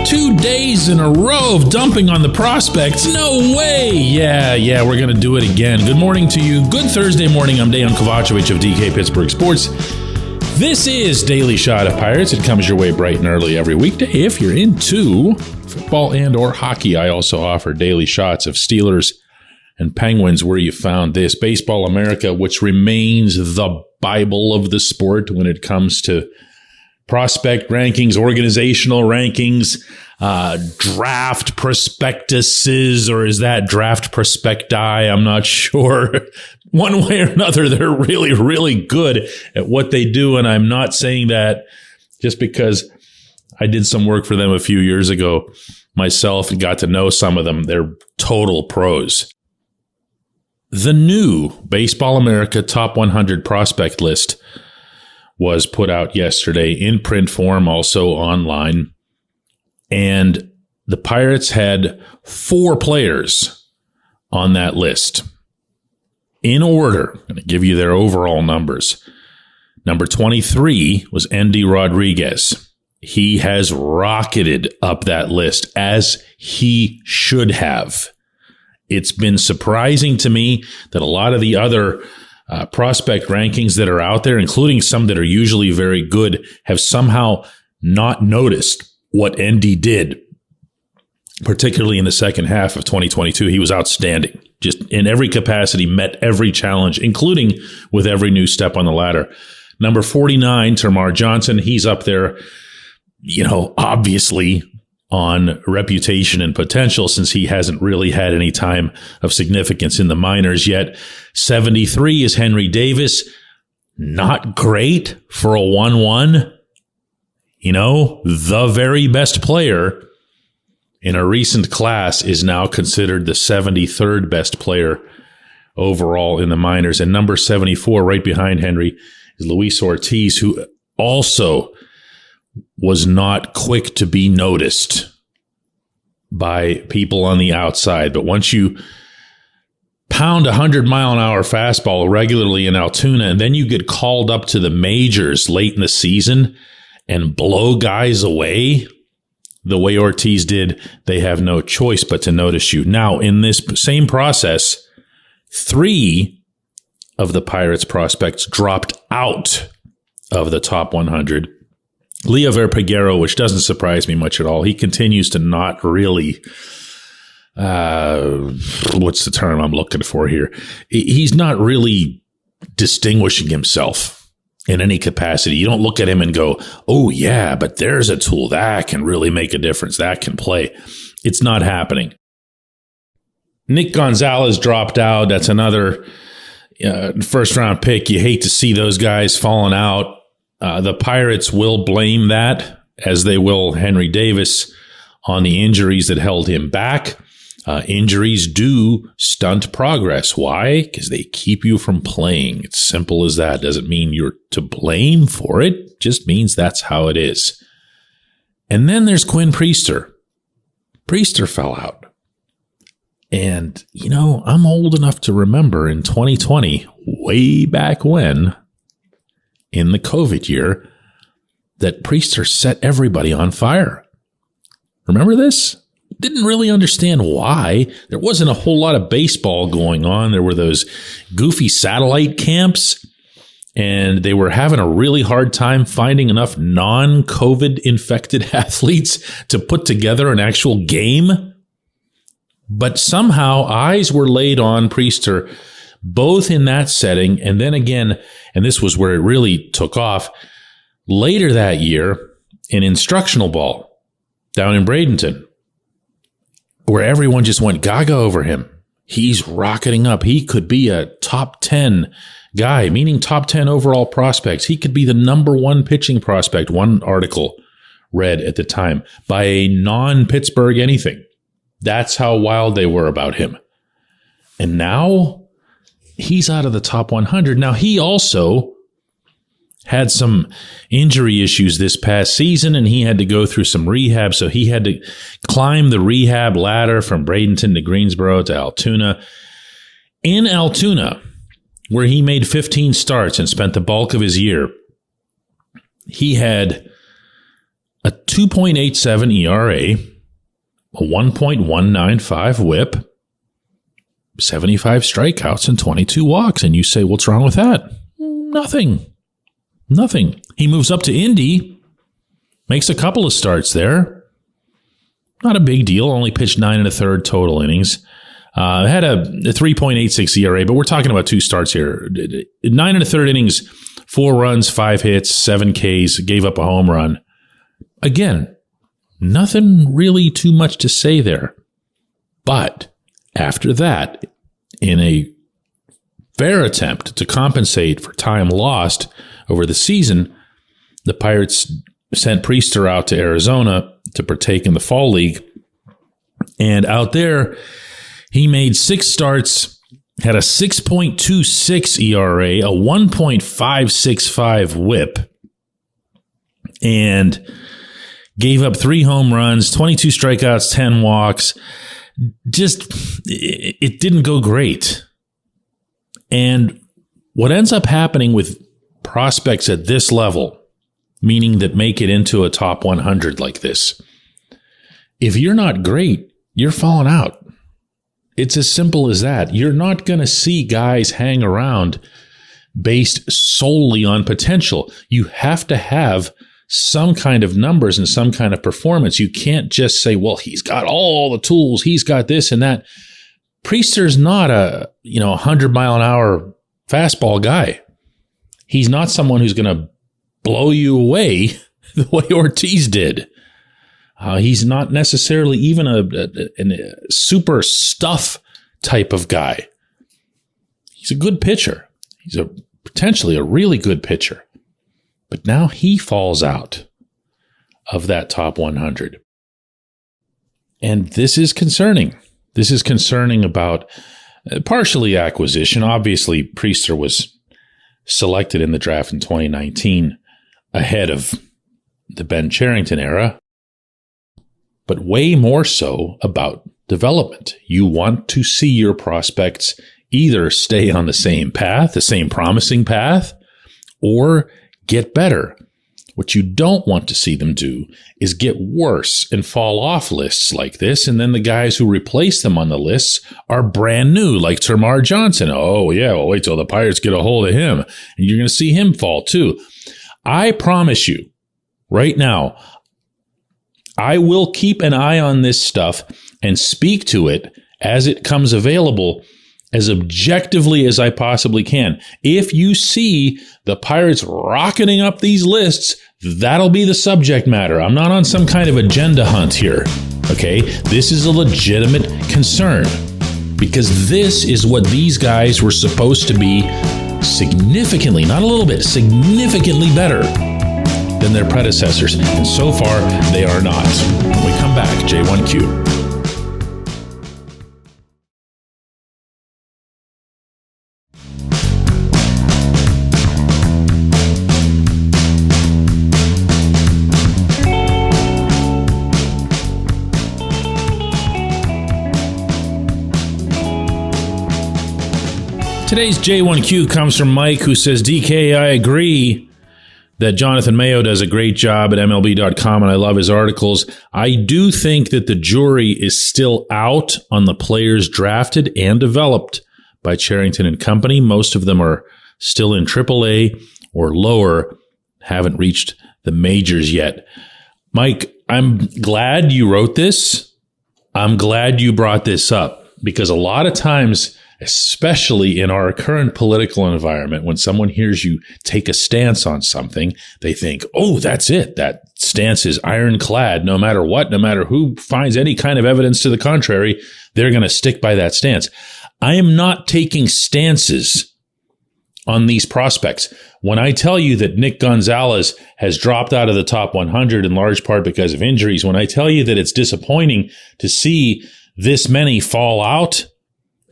2 days in a row of dumping on the prospects. No way. Yeah, we're going to do it again. Good morning to you. Good Thursday morning. I'm Dejan Kovacevic of DK Pittsburgh Sports. This is Daily Shot of Pirates. It comes your way bright and early every weekday. If you're into football and or hockey, I also offer daily shots of Steelers and Penguins where you found this. Baseball America, which remains the Bible of the sport when it comes to prospect rankings, organizational rankings, draft prospectuses, or is that draft prospecti? I'm not sure. One way or another, they're really, really good at what they do. And I'm not saying that just because I did some work for them a few years ago myself and got to know some of them. They're total pros. The new Baseball America Top 100 prospect list was put out yesterday in print form, also online. And the Pirates had 4 players on that list. In order, I'm going to give you their overall numbers. Number 23 was Endy Rodriguez. He has rocketed up that list, as he should have. It's been surprising to me that a lot of the other prospect rankings that are out there, including some that are usually very good, have somehow not noticed what Endy did, particularly in the second half of 2022. He was outstanding. Just in every capacity, met every challenge, including with every new step on the ladder. Number 49, Termarr Johnson, he's up there, obviously on reputation and potential since he hasn't really had any time of significance in the minors yet. 73 is Henry Davis. Not great for a 1-1. The very best player in a recent class is now considered the 73rd best player overall in the minors. And number 74, right behind Henry, is Luis Ortiz, who also was not quick to be noticed by people on the outside. But once you pound 100-mile-an-hour fastball regularly in Altoona, and then you get called up to the majors late in the season and blow guys away the way Ortiz did, they have no choice but to notice you. Now, in this same process, 3 of the Pirates prospects dropped out of the top 100. Leo Verpagero, which doesn't surprise me much at all. He continues to not really, what's the term I'm looking for here? He's not really distinguishing himself in any capacity. You don't look at him and go, oh yeah, but there's a tool that can really make a difference. That can play. It's not happening. Nick Gonzalez dropped out. That's another first round pick. You hate to see those guys falling out. The Pirates will blame that, as they will Henry Davis, on the injuries that held him back. Injuries do stunt progress. Why? Because they keep you from playing. It's simple as that. Doesn't mean you're to blame for it. Just means that's how it is. And then there's Quinn Priester. Priester fell out. And, I'm old enough to remember in 2020, way back when, in the COVID year, that Priester set everybody on fire. Remember this? Didn't really understand why. There wasn't a whole lot of baseball going on. There were those goofy satellite camps, and they were having a really hard time finding enough non-COVID infected athletes to put together an actual game. But somehow eyes were laid on Priester, both in that setting and then again, and this was where it really took off, later that year in instructional ball down in Bradenton, where everyone just went gaga over him. He's rocketing up. He could be a top 10 guy, meaning top 10 overall prospects. He could be the number 1 pitching prospect, one article read at the time, by a non-Pittsburgh anything. That's how wild they were about him. And now he's out of the top 100. Now, he also had some injury issues this past season, and he had to go through some rehab. So he had to climb the rehab ladder from Bradenton to Greensboro to Altoona. In Altoona, where he made 15 starts and spent the bulk of his year, he had a 2.87 ERA, a 1.195 whip, 75 strikeouts, and 22 walks. And you say, what's wrong with that? Nothing. He moves up to Indy, makes a couple of starts there. Not a big deal. Only pitched 9 1/3 total innings. Had a 3.86 ERA, but we're talking about 2 starts here. 9 1/3 innings, 4 runs, 5 hits, 7 Ks, gave up a home run. Again, nothing really too much to say there. But after that, in a fair attempt to compensate for time lost over the season, the Pirates sent Priester out to Arizona to partake in the Fall League. And out there, he made 6 starts, had a 6.26 ERA, a 1.565 whip, and gave up 3 home runs, 22 strikeouts, 10 walks. Just, it didn't go great. And what ends up happening with prospects at this level, meaning that make it into a top 100 like this, if you're not great, you're falling out. It's as simple as that. You're not going to see guys hang around based solely on potential. You have to have some kind of numbers and some kind of performance. You can't just say, well, he's got all the tools, he's got this and that. Priester's not a 100-mile-an-hour fastball guy. He's not someone who's going to blow you away the way Ortiz did. He's not necessarily even a super stuff type of guy. He's a good pitcher. He's potentially a really good pitcher. But now he falls out of that top 100. And this is concerning. This is concerning about partially acquisition. Obviously, Priester was selected in the draft in 2019 ahead of the Ben Cherington era, but way more so about development. You want to see your prospects either stay on the same path, the same promising path, or get better. What you don't want to see them do is get worse and fall off lists like this, and then the guys who replace them on the lists are brand new, like Termarr Johnson. Oh, yeah, well, wait till the Pirates get a hold of him, and you're going to see him fall too. I promise you, right now, I will keep an eye on this stuff and speak to it as it comes available as objectively as I possibly can. If you see the Pirates rocketing up these lists, that'll be the subject matter. I'm not on some kind of agenda hunt here, okay? This is a legitimate concern because this is what these guys were supposed to be significantly, not a little bit, significantly better than their predecessors. And so far, they are not. When we come back, J1Q. Today's J1Q comes from Mike, who says, DK, I agree that Jonathan Mayo does a great job at MLB.com, and I love his articles. I do think that the jury is still out on the players drafted and developed by Cherington and Company. Most of them are still in AAA or lower, haven't reached the majors yet. Mike, I'm glad you wrote this. I'm glad you brought this up, because a lot of times, especially in our current political environment, when someone hears you take a stance on something, they think, oh, that's it. That stance is ironclad. No matter what, no matter who finds any kind of evidence to the contrary, they're going to stick by that stance. I am not taking stances on these prospects. When I tell you that Nick Gonzalez has dropped out of the top 100 in large part because of injuries, when I tell you that it's disappointing to see this many fall out,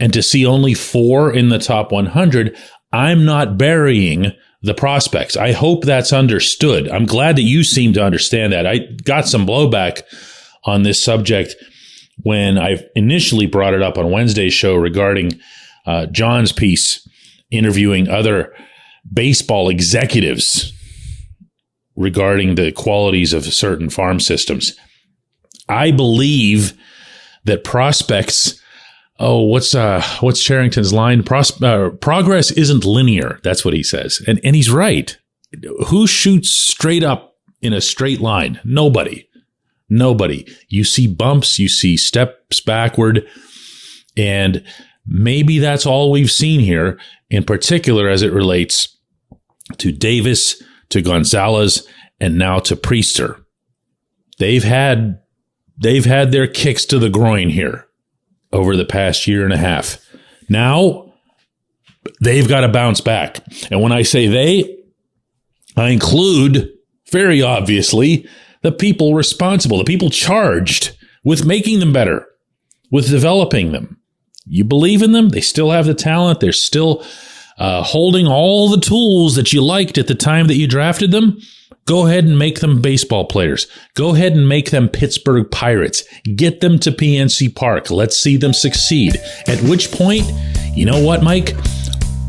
and to see only 4 in the top 100, I'm not burying the prospects. I hope that's understood. I'm glad that you seem to understand that. I got some blowback on this subject when I initially brought it up on Wednesday's show regarding John's piece interviewing other baseball executives regarding the qualities of certain farm systems. I believe that prospects, what's Charrington's line? Progress isn't linear. That's what he says. And he's right. Who shoots straight up in a straight line? Nobody. You see bumps, you see steps backward, and maybe that's all we've seen here, in particular as it relates to Davis, to Gonzalez, and now to Priester. They've had their kicks to the groin here over the past year and a half. Now they've got to bounce back. And when I say they, I include, very obviously, the people responsible, the people charged with making them better, with developing them. You believe in them. They still have the talent. They're still holding all the tools that you liked at the time that you drafted them. Go ahead and make them baseball players. Go ahead and make them Pittsburgh Pirates. Get them to PNC Park. Let's see them succeed. At which point, you know what, Mike?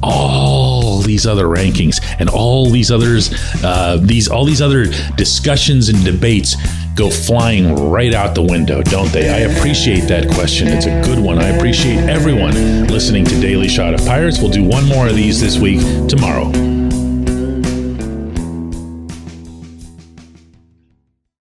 All these other rankings and all these others, all these other discussions and debates go flying right out the window, don't they? I appreciate that question. It's a good one. I appreciate everyone listening to Daily Shot of Pirates. We'll do one more of these this week tomorrow.